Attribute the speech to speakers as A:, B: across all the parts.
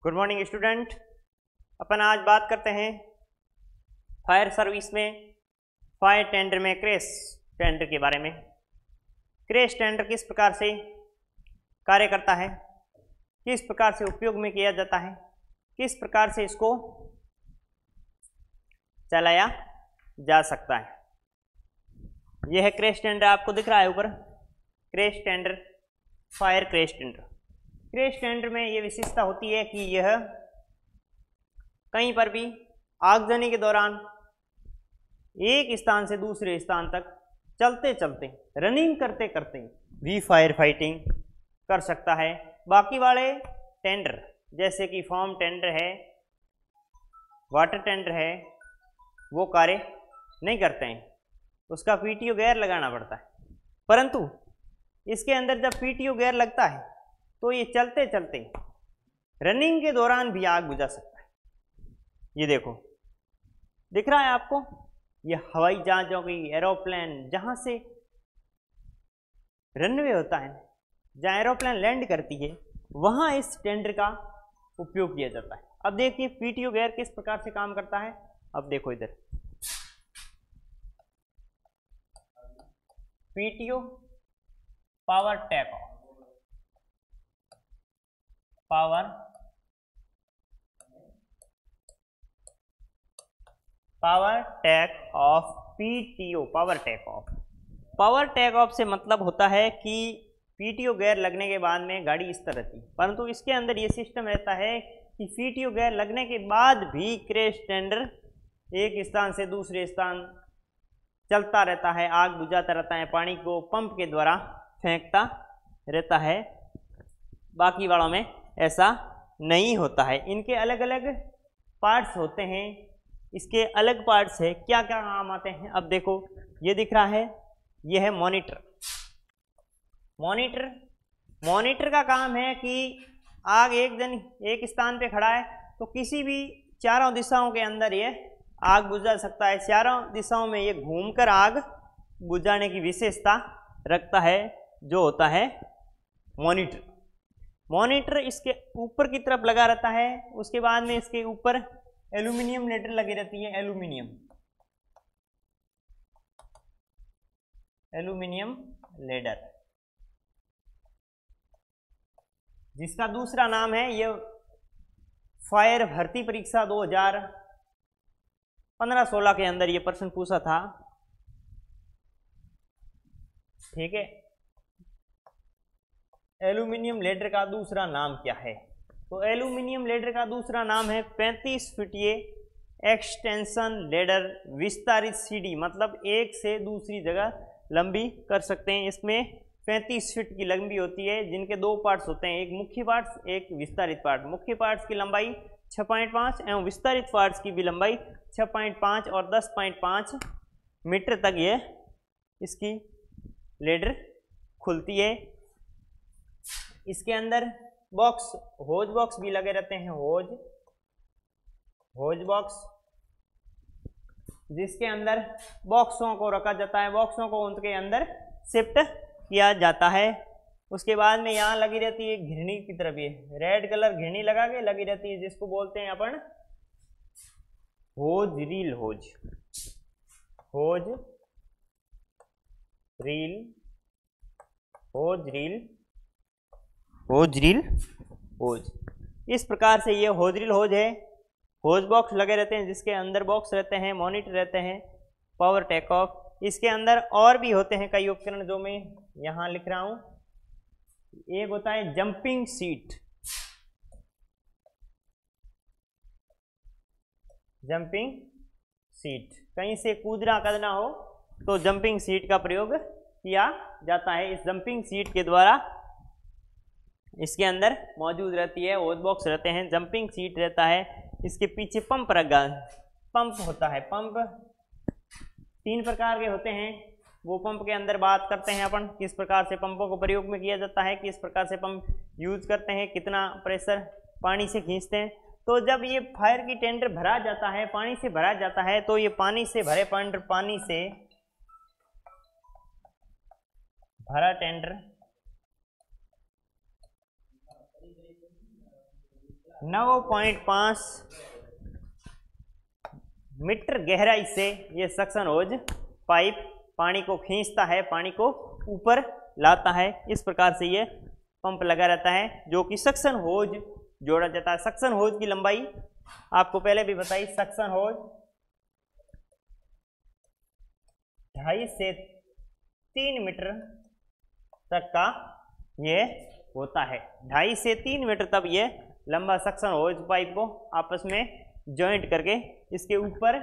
A: Good morning student. अपन आज बात करते हैं फायर सर्विस में फायर टेंडर में क्रैश टेंडर के बारे में। क्रैश टेंडर किस प्रकार से कार्य करता है, किस प्रकार से उपयोग में किया जाता है, किस प्रकार से इसको चलाया जा सकता है। यह है क्रैश टेंडर, आपको दिख रहा है ऊपर crash tender, fire crash tender. Crash tender में यह विशेषता होती है कि यह कहीं पर भी आगजनी के दौरान एक स्थान से दूसरे स्थान तक चलते चलते रनिंग करते करते भी फायर फाइटिंग कर सकता है। बाकी वाले टेंडर जैसे कि फॉर्म टेंडर है, वाटर टेंडर है, वो कार्य नहीं करते हैं, उसका पीटीओ गेयर लगाना पड़ता है। परंतु इसके अंदर जब पीटीओ गेयर लगता है तो ये चलते चलते रनिंग के दौरान भी आग बुझा सकता है। ये देखो दिख रहा है आपको, ये हवाई जहाजों की, एरोप्लेन, जहां से रनवे होता है, जहां एरोप्लेन लैंड करती है, वहां इस टेंडर का उपयोग किया जाता है। अब देखिए पीटीओ गेयर किस प्रकार से काम करता है। अब देखो इधर PTO power take off, power take off, PTO power take off. Power take off से मतलब होता है कि पीटीओ गेयर लगने के बाद में गाड़ी इस तरह थी, परंतु इसके अंदर ये सिस्टम रहता है कि पीटीओ गेयर लगने के बाद भी क्रैश टेंडर एक स्थान से दूसरे स्थान चलता रहता है, आग बुझाता रहता है, पानी को पंप के द्वारा फेंकता रहता है। बाकी वालों में ऐसा नहीं होता है। इनके अलग अलग पार्ट्स होते हैं, इसके अलग पार्ट्स है, क्या क्या काम आते हैं। अब देखो ये दिख रहा है, ये है मॉनिटर। मॉनिटर का काम है कि आग एक स्थान पे खड़ा है तो किसी भी चारों दिशाओं के अंदर ये आग बुझा सकता है। चारों दिशाओं में ये घूमकर आग बुझाने की विशेषता रखता है, जो होता है मॉनिटर। मॉनिटर इसके ऊपर की तरफ लगा रहता है, उसके बाद में इसके ऊपर एल्यूमिनियम लेडर लगी रहती है, एल्यूमिनियम लेडर, जिसका दूसरा नाम है, ये फायर भर्ती परीक्षा 2015-16 के अंदर ये प्रश्न पूछा था, ठीक है। एल्यूमिनियम लेडर का दूसरा नाम क्या है? तो एल्यूमिनियम लेडर का दूसरा नाम है 35 फीटिए एक्सटेंशन लेडर विस्तारित सीढ़ी, मतलब एक से दूसरी जगह लंबी कर सकते हैं। इसमें 35 फीट की लंबी होती है, जिनके दो पार्ट्स होते हैं, एक मुख्य पार्ट्स, एक विस्तारित पार्ट। मुख्य पार्ट्स की लंबाई 6.5 एवं विस्तारित पार्ट्स की भी लंबाई 6.5 और 10.5 मीटर तक ये इसकी लेडर खुलती है। इसके अंदर बॉक्स, होज बॉक्स भी लगे रहते हैं, होज बॉक्स, जिसके अंदर बॉक्सों को रखा जाता है, बॉक्सों को उनके अंदर शिफ्ट किया जाता है। उसके बाद में यहाँ लगी रहती है घिरनी की तरफ, ये रेड कलर घिरनी लगा के लगी रहती है, जिसको बोलते हैं अपन होज रील, होज रील होज। इस प्रकार से ये होज रील होज है। होज बॉक्स लगे रहते हैं, जिसके अंदर बॉक्स रहते हैं, मॉनिटर रहते हैं, पावर टेक ऑफ। इसके अंदर और भी होते हैं कई उपकरण, जो मैं यहाँ लिख रहा हूँ। एक होता है जंपिंग सीट, कहीं से कूदना कदना हो तो जंपिंग सीट का प्रयोग किया जाता है। इस जंपिंग सीट के द्वारा इसके अंदर मौजूद रहती है, होज बॉक्स रहते हैं, जंपिंग सीट रहता है। इसके पीछे पंप रखा, पंप होता है। पंप 3 प्रकार के होते हैं, वो पंप के अंदर बात करते हैं अपन, किस प्रकार से पंपों को प्रयोग में किया जाता है, किस प्रकार से पंप यूज करते हैं, कितना प्रेशर पानी से खींचते हैं। तो जब ये फायर की टेंडर भरा जाता है, पानी से भरा जाता है, तो ये पानी से भरे पानी से भरा टेंडर 9.5 मीटर गहराई से ये सक्शन होज पाइप पानी को खींचता है, पानी को ऊपर लाता है। इस प्रकार से ये पंप लगा रहता है जो कि सक्शन होज जोड़ा जाता है। सक्शन होज की लंबाई आपको पहले भी बताई, सक्शन होज 2.5 से 3 मीटर तक का ये होता है। 2.5 से 3 मीटर तक ये लंबा सक्शन होज पाइप को आपस में जॉइंट करके इसके ऊपर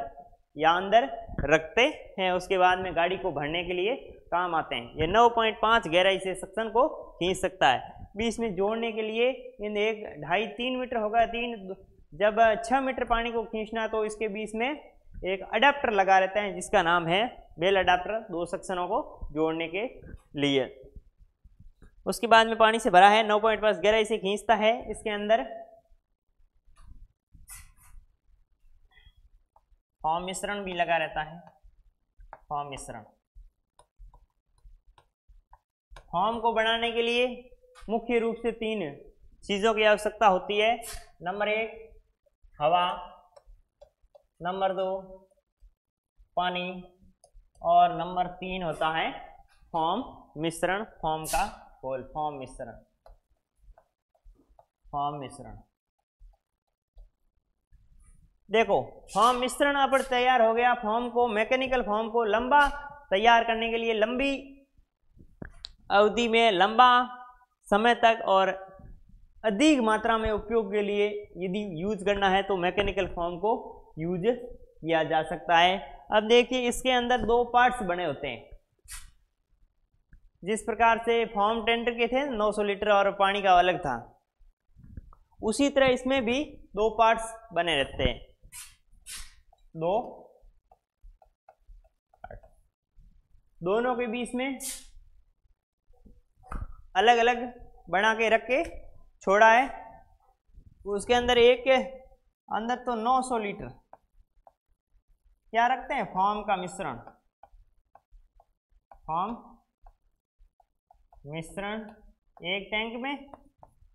A: या अंदर रखते हैं, उसके बाद में गाड़ी को भरने के लिए काम आते हैं। ये 9.5 गहराई से सक्शन को खींच सकता है। बीच में जोड़ने के लिए इन 1.5-3 मीटर होगा, 3 जब 6 मीटर पानी को खींचना तो इसके बीच में एक अडाप्टर लगा रहता है जिसका नाम है बेल अडाप्टर, 2 सक्शनों को जोड़ने के लिए। उसके बाद में पानी से भरा है, 9.5 गहराई से खींचता है। इसके अंदर फॉर्म मिश्रण भी लगा रहता है। फॉर्म मिश्रण, फॉर्म को बनाने के लिए मुख्य रूप से 3 चीजों की आवश्यकता होती है। नंबर 1 हवा, नंबर 2 पानी और नंबर 3 होता है फॉर्म मिश्रण। फॉर्म का खोल, फॉर्म मिश्रण, फॉर्म मिश्रण। देखो फॉर्म मिश्रण अब तैयार हो गया। फॉर्म को, मैकेनिकल फॉर्म को लंबा तैयार करने के लिए, लंबी अवधि में, लंबा समय तक और अधिक मात्रा में उपयोग के लिए यदि यूज करना है तो मैकेनिकल फॉर्म को यूज किया जा सकता है। अब देखिए इसके अंदर 2 पार्ट्स बने होते हैं। जिस प्रकार से फॉर्म टेंडर के थे 900 लीटर और पानी का अलग था, उसी तरह इसमें भी 2 पार्ट्स बने रहते हैं। 2 दोनों के बीच में अलग अलग बना के रख के छोड़ा है। उसके अंदर एक अंदर तो 900 लीटर क्या रखते हैं, फॉर्म का मिश्रण, फॉर्म मिश्रण एक टैंक में,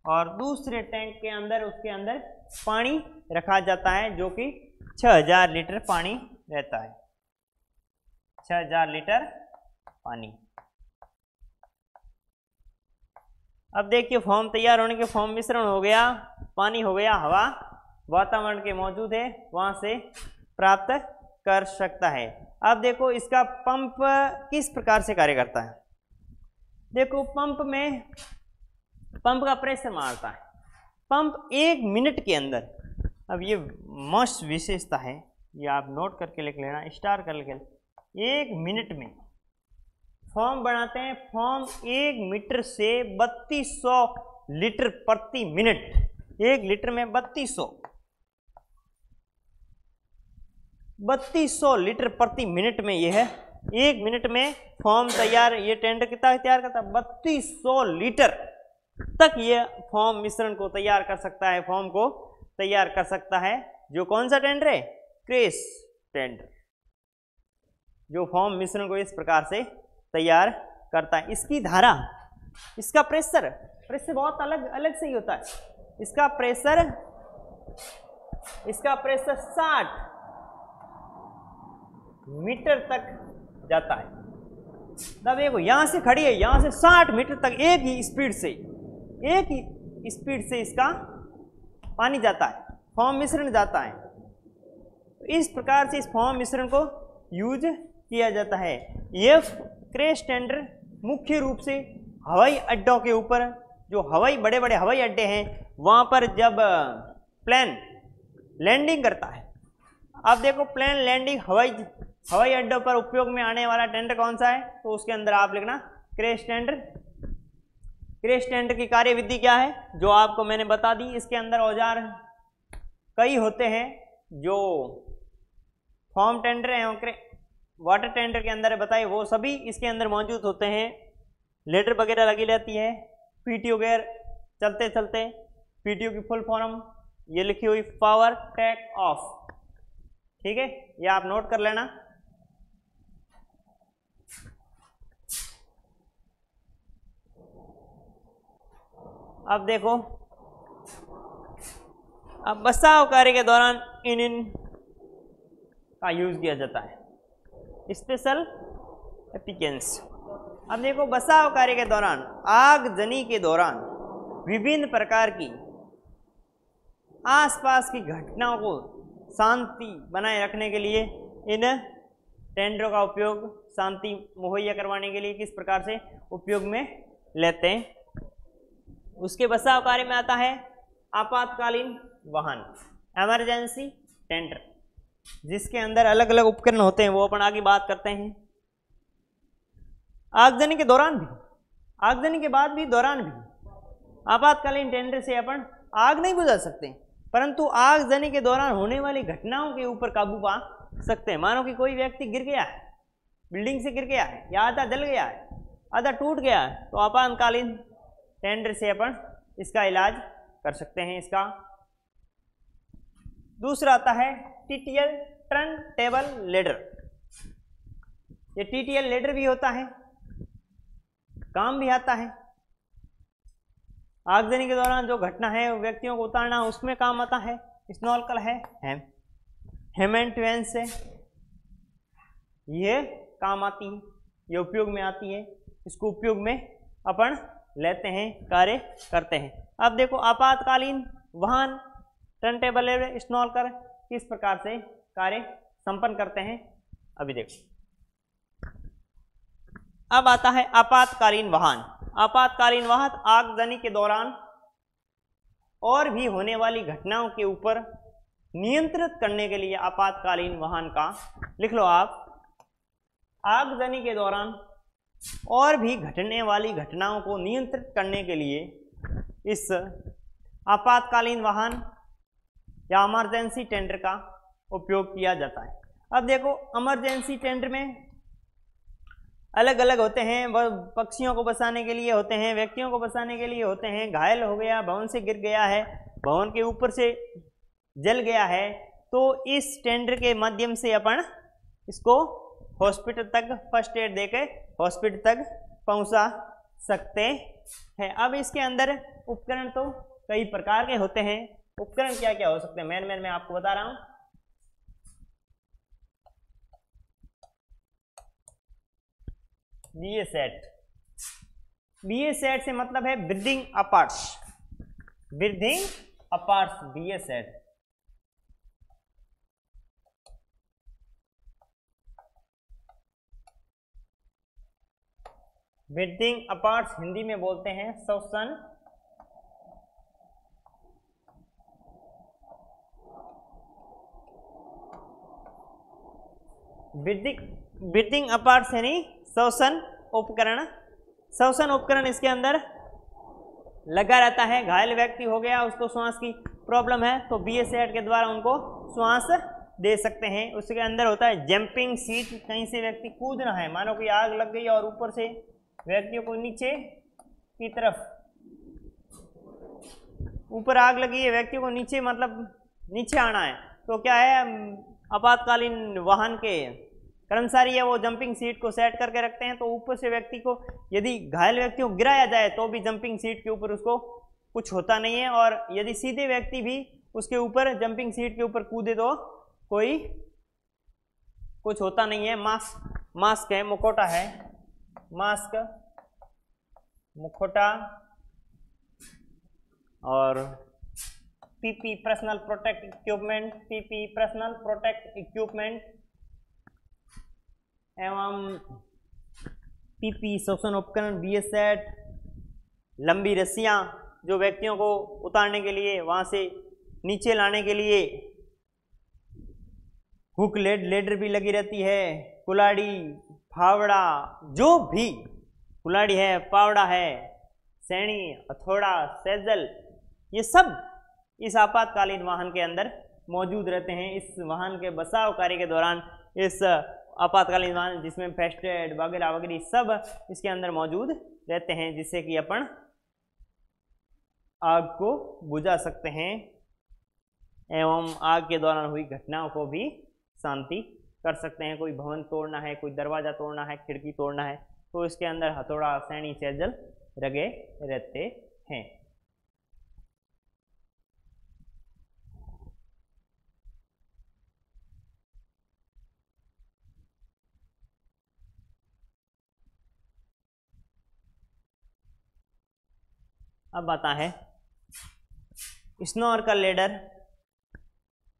A: और दूसरे टैंक के अंदर, उसके अंदर पानी रखा जाता है जो कि 6000 लीटर पानी रहता है। 6000 लीटर पानी। अब देखिए फॉर्म तैयार होने के, फॉर्म मिश्रण हो गया, पानी हो गया, हवा वातावरण के मौजूद है वहां से प्राप्त कर सकता है। अब देखो इसका पंप किस प्रकार से कार्य करता है। देखो पंप में, पंप का प्रेशर मारता है। पंप 1 मिनट के अंदर, अब ये मस्त विशेषता है, ये आप नोट करके लिख लेना, स्टार कर लेना। 1 मिनट में फॉर्म बनाते हैं। फॉर्म 1 मीटर से 3200 लीटर प्रति मिनट, 1 लीटर में 3200 लीटर प्रति मिनट में यह है। 1 मिनट में फॉर्म तैयार, ये टेंडर कितना तैयार करता है, 3200 लीटर तक ये फॉर्म मिश्रण को तैयार कर सकता है, फॉर्म को तैयार कर सकता है। जो कौन सा टेंडर है, क्रेस टेंडर, जो फॉर्म मिश्रण को इस प्रकार से तैयार करता है। इसकी धारा, इसका प्रेशर बहुत अलग से ही होता है। इसका प्रेशर 60 मीटर तक जाता है। तब देखो यहां से खड़ी है, यहां से 60 मीटर तक एक ही स्पीड से इसका पानी जाता है, फॉर्म मिश्रण जाता है। तो इस प्रकार से इस फॉर्म मिश्रण को यूज किया जाता है। यह क्रेश टेंडर मुख्य रूप से हवाई अड्डों के ऊपर, जो बड़े बड़े हवाई अड्डे हैं, वहां पर जब प्लेन लैंडिंग करता है। अब देखो प्लेन लैंडिंग हवाई अड्डों पर उपयोग में आने वाला टेंडर कौन सा है, तो उसके अंदर आप लिखना क्रेश टेंडर। क्रेश टेंडर की कार्यविधि क्या है, जो आपको मैंने बता दी। इसके अंदर औजार कई होते हैं, जो फॉर्म टेंडर है, वाटर टेंडर के अंदर बताइए, वो सभी इसके अंदर मौजूद होते हैं। लेटर वगैरह लगी रहती है। पीटीओ वगैरह चलते चलते, पीटीओ की फुल फॉर्म ये लिखी हुई, पावर टेक ऑफ, ठीक है, ये आप नोट कर लेना। अब देखो अब बचाव कार्य के दौरान इन का यूज किया जाता है। स्पेशल एप्लीकेंस। अब देखो बचाव कार्य के दौरान, आगजनी के दौरान विभिन्न प्रकार की आसपास की घटनाओं को शांति बनाए रखने के लिए इन टेंडरों का उपयोग शांति मुहैया करवाने के लिए किस प्रकार से उपयोग में लेते हैं। उसके बचाव कार्य में आता है आपातकालीन वाहन, इमरजेंसी टेंडर, जिसके अंदर अलग अलग उपकरण होते हैं, वो अपन आगे बात करते हैं। आगजनी के दौरान भी, आगजनी के बाद भी, दौरान भी आपातकालीन टेंडर से अपन आग नहीं बुझा सकते, परंतु आगजनी के दौरान होने वाली घटनाओं के ऊपर काबू पा सकते हैं। मानो कि कोई व्यक्ति गिर गया है, बिल्डिंग से गिर गया है, या आधा जल गया है, आधा टूट गया है, तो आपातकालीन टेंडर से अपन इसका इलाज कर सकते हैं। इसका दूसरा आता है टीटीएल, टर्न टेबल लेडर। ये टीटीएल लेडर भी होता है, काम भी आता है। आगजनी के दौरान जो घटना है व्यक्तियों को उतारना, उसमें काम आता है। स्नॉर्कल है, हेमेंट वैन से ये काम आती है, ये उपयोग में आती है। इसको उपयोग में अपन लेते हैं, कार्य करते हैं। अब देखो आपातकालीन वाहन, टर्न टेबल लेडर, स्नॉर्कल किस प्रकार से कार्य संपन्न करते हैं अभी देखो। अब आता है आपातकालीन वाहन। आपातकालीन वाहन आगजनी के दौरान और भी होने वाली घटनाओं के ऊपर नियंत्रित करने के लिए आपातकालीन वाहन का, लिख लो आप, आगजनी के दौरान और भी घटने वाली घटनाओं को नियंत्रित करने के लिए इस आपातकालीन वाहन या इमरजेंसी टेंडर का उपयोग किया जाता है। अब देखो इमरजेंसी टेंडर में अलग अलग होते हैं, वह पक्षियों को बचाने के लिए होते हैं, व्यक्तियों को बचाने के लिए होते हैं। घायल हो गया, भवन से गिर गया है, भवन के ऊपर से जल गया है, तो इस टेंडर के माध्यम से अपन इसको हॉस्पिटल तक फर्स्ट एड देकर हॉस्पिटल तक पहुंचा सकते हैं। अब इसके अंदर उपकरण तो कई प्रकार के होते हैं। उपकरण क्या क्या हो सकते हैं, मैं आपको बता रहा हूं। बीए सेट, बीए सेट से मतलब है breathing अपार्ट्स, breathing अपार्ट्स BA set. Breathing अपार्ट्स Hindi में बोलते हैं श्वसन ब्रीदिंग अपार्ट्स यानी श्वसन उपकरण। श्वसन उपकरण इसके अंदर लगा रहता है। घायल व्यक्ति हो गया, उसको श्वास की प्रॉब्लम है, तो बीए सेट के द्वारा उनको श्वास दे सकते हैं। उसके अंदर होता है जंपिंग सीट, कहीं से व्यक्ति कूदना है, मानो कि आग लग गई और ऊपर से व्यक्तियों को नीचे की तरफ, ऊपर आग लगी है, व्यक्तियों को नीचे मतलब नीचे आना है, तो क्या है आपातकालीन वाहन के कर्मचारी है वो जंपिंग सीट को सेट करके रखते हैं, तो ऊपर से व्यक्ति को, यदि घायल व्यक्ति को गिराया जाए तो भी जंपिंग सीट के ऊपर उसको कुछ होता नहीं है, और यदि सीधे व्यक्ति भी उसके ऊपर जंपिंग सीट के ऊपर कूदे तो कोई कुछ होता नहीं है। मास्क है, मुखौटा है, मास्क, मुखौटा और PP personal protect equipment, PP personal protect equipment एवं पीपी श्वसन उपकरण, बीए सेट, लंबी रस्सियां जो व्यक्तियों को उतारने के लिए, वहां से नीचे लाने के लिए, हुक लेडर भी लगी रहती है, कुलाड़ी, फावड़ा, जो भी कुलाड़ी है, फावड़ा है, सैनी, हथौड़ा, सेजल, ये सब इस आपातकालीन वाहन के अंदर मौजूद रहते हैं। इस वाहन के बचाव कार्य के दौरान इस आपातकालीन वाहन, जिसमें फर्स्ट एड वगैरह वगैरह सब इसके अंदर मौजूद रहते हैं, जिससे कि अपन आग को बुझा सकते हैं एवं आग के दौरान हुई घटनाओं को भी शांति कर सकते हैं। कोई भवन तोड़ना है, कोई दरवाजा तोड़ना है, खिड़की तोड़ना है, तो इसके अंदर हथौड़ा, सैनी, सेजल लगे रहते हैं। अब आता है स्नॉर्कल लेडर।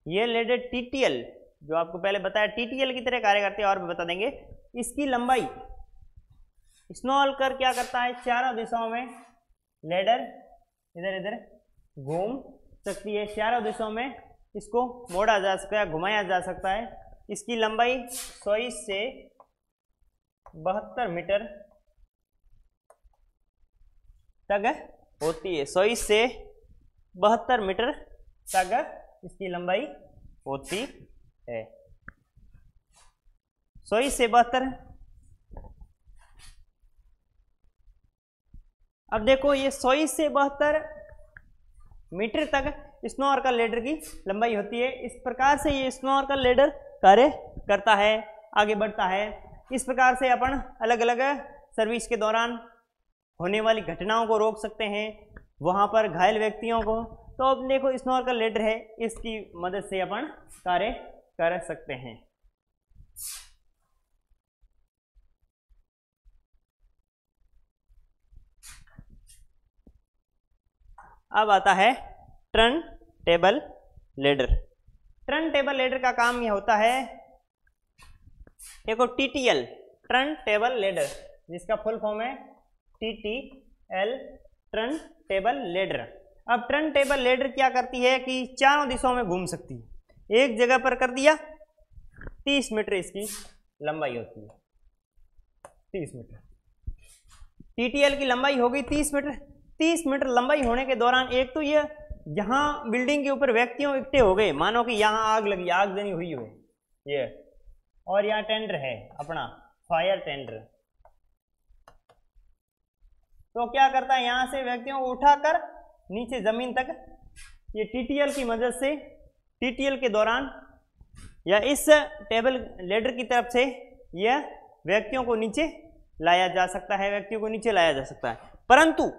A: ये लेडर टीटीएल, जो आपको पहले बताया टीटीएल की तरह कार्य करते हैं, और भी बता देंगे। इसकी लंबाई, स्नॉर्कल क्या करता है, चारों दिशाओं में लेडर इधर इधर घूम सकती है, चारों दिशाओं में इसको मोड़ा जा सकता है, घुमाया जा सकता है। इसकी लंबाई 100 से 72 मीटर तक होती है। 100 से 72 मीटर तक इसकी लंबाई होती है। 100 से 72। अब देखो ये 100 से 72 मीटर तक स्नॉर्कल लेडर की लंबाई होती है। इस प्रकार से ये स्नॉर्कल लेडर कार्य करता है, आगे बढ़ता है। इस प्रकार से अपन अलग अलग सर्विस के दौरान होने वाली घटनाओं को रोक सकते हैं, वहां पर घायल व्यक्तियों को। तो अब देखो स्नॉर्कल लेडर है, इसकी मदद से अपन कार्य कर सकते हैं। अब आता है turn table ladder. Turn table ladder का काम यह होता है, देखो टीटीएल टर्न टेबल लेडर, जिसका फुल फॉर्म है टीटीएल टर्न टेबल लेडर। अब टर्न टेबल लेडर क्या करती है कि चारों दिशाओं में घूम सकती है। एक जगह पर कर दिया, 30 मीटर इसकी लंबाई होती है, 30 मीटर। टीटीएल की लंबाई होगी 30 मीटर। 30 मीटर लंबाई होने के दौरान एक तो ये यहाँ बिल्डिंग के ऊपर व्यक्तियों इकट्ठे हो गए, मानो कि यहाँ आग लगी, आगजनी हुई है ये, और यहाँ टेंडर है अपना फायर टेंडर। तो क्या करता है, यहां से व्यक्तियों को उठाकर नीचे जमीन तक ये टीटीएल की मदद से, टीटीएल के दौरान या इस टेबल लेडर की तरफ से यह व्यक्तियों को नीचे लाया जा सकता है, व्यक्तियों को नीचे लाया जा सकता है। परंतु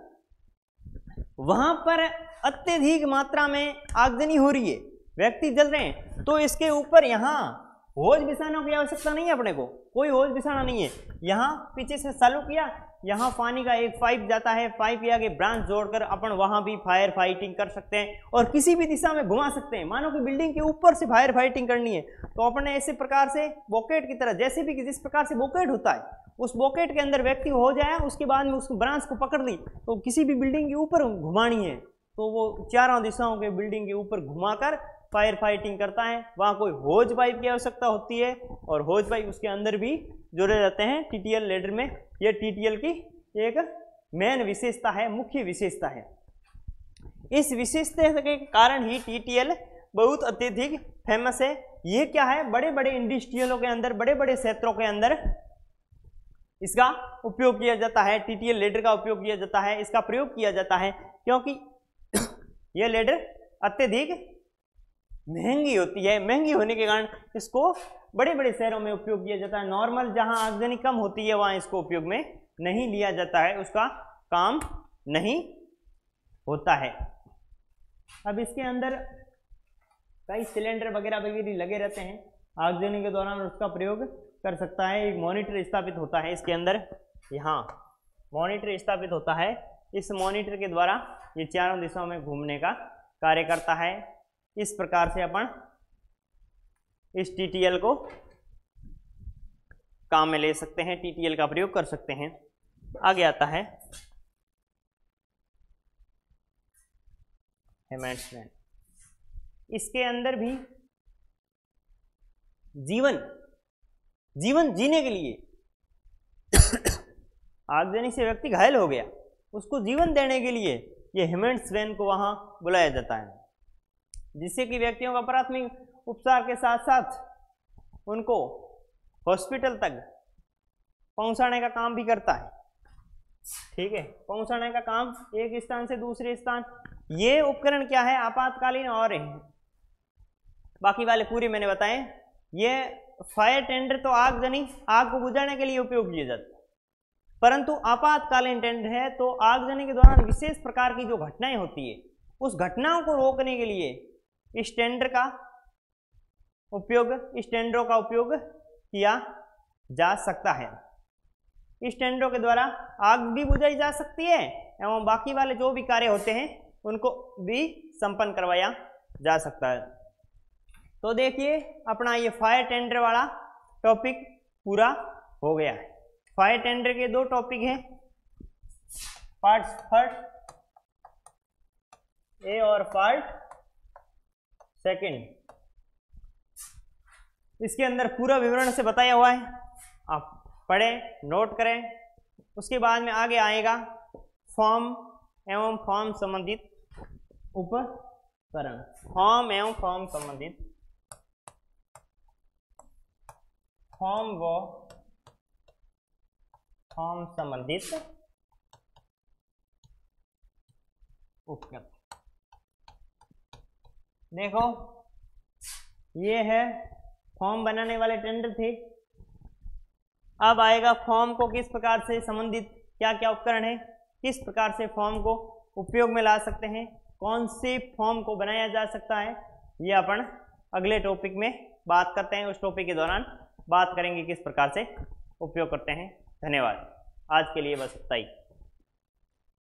A: वहां पर अत्यधिक मात्रा में आगजनी हो रही है, व्यक्ति जल रहे हैं, तो इसके ऊपर यहाँ होज बिछाने की आवश्यकता नहीं है, अपने को कोई होज बिछाना नहीं है। यहाँ पीछे से चालू किया, यहाँ पानी का एक पाइप जाता है, पाइप के आगे ब्रांच जोड़कर अपन वहां भी फायर फाइटिंग कर सकते हैं और किसी भी दिशा में घुमा सकते हैं। मानो कि बिल्डिंग के ऊपर से फायर फाइटिंग करनी है, तो अपने ऐसे प्रकार से बॉकेट की तरह, जैसे भी जिस प्रकार से बॉकेट होता है, उस बॉकेट के अंदर व्यक्ति हो जाए, उसके बाद में उस ब्रांच को पकड़ ली, तो किसी भी बिल्डिंग के ऊपर घुमानी है, तो वो चारों दिशाओं के बिल्डिंग के ऊपर घुमाकर फायर फाइटिंग करता है। वहाँ कोई होज पाइप की आवश्यकता होती है, और होज पाइप उसके अंदर भी जोड़े जाते हैं टीटीएल लेडर में। यह टीटीएल की एक मेन विशेषता है, मुख्य विशेषता है। इस विशेषता के कारण ही टीटीएल बहुत अत्यधिक फेमस है। ये क्या है, बड़े बड़े इंडस्ट्रियलों के अंदर, बड़े बड़े क्षेत्रों के अंदर इसका उपयोग किया जाता है, टीटीएल लेडर का उपयोग किया जाता है, इसका प्रयोग किया जाता है, क्योंकि यह लेडर अत्यधिक महंगी होती है। महंगी होने के कारण इसको बड़े बड़े शहरों में उपयोग किया जाता है। नॉर्मल जहां आगजनी कम होती है वहां इसको उपयोग में नहीं लिया जाता है, उसका काम नहीं होता है। अब इसके अंदर कई सिलेंडर वगैरह वगैरह लगे रहते हैं, आगजनी के दौरान उसका प्रयोग कर सकता है। एक मॉनिटर स्थापित होता है इसके अंदर, यहाँ मॉनिटर स्थापित होता है। इस मॉनिटर के द्वारा ये चारों दिशाओं में घूमने का कार्य करता है। इस प्रकार से अपन इस टीटीएल को काम में ले सकते हैं, टीटीएल का प्रयोग कर सकते हैं। आगे आता है हेमैंड्समैन। इसके अंदर भी जीवन जीने के लिए आगजनी से व्यक्ति घायल हो गया, उसको जीवन देने के लिए ये हेमैंड्समैन को वहां बुलाया जाता है, जिससे कि व्यक्तियों का प्राथमिक उपचार के साथ साथ उनको हॉस्पिटल तक पहुंचाने का काम भी करता है। ठीक है, पहुंचाने का काम एक स्थान से दूसरे स्थान। ये उपकरण क्या है, आपातकालीन और बाकी वाले पूरे मैंने बताए। ये फायर टेंडर तो आग को बुझाने के लिए उपयोग किए जाते हैं, परंतु आपातकालीन टेंडर है तो आगजनी के दौरान विशेष प्रकार की जो घटनाएं होती है, उस घटनाओं को रोकने के लिए इस टेंडरों का उपयोग किया जा सकता है। इस टेंडरों के द्वारा आग भी बुझाई जा सकती है एवं बाकी वाले जो भी कार्य होते हैं उनको भी संपन्न करवाया जा सकता है। तो देखिए अपना ये फायर टेंडर वाला टॉपिक पूरा हो गया है। फायर टेंडर के 2 टॉपिक हैं, पार्ट फर्स्ट ए और पार्ट सेकंड। इसके अंदर पूरा विवरण से बताया हुआ है, आप पढ़ें, नोट करें। उसके बाद में आगे आएगा फॉर्म एवं फॉर्म संबंधित उपकरण, फॉर्म एवं फॉर्म संबंधित, फॉर्म व फॉर्म संबंधित उपकरण। देखो ये है फॉर्म बनाने वाले टेंडर थे। अब आएगा फॉर्म को किस प्रकार से संबंधित क्या क्या उपकरण है, किस प्रकार से फॉर्म को उपयोग में ला सकते हैं, कौन से फॉर्म को बनाया जा सकता है, ये अपन अगले टॉपिक में बात करते हैं। उस टॉपिक के दौरान बात करेंगे किस प्रकार से उपयोग करते हैं। धन्यवाद, आज के लिए बस इतना ही।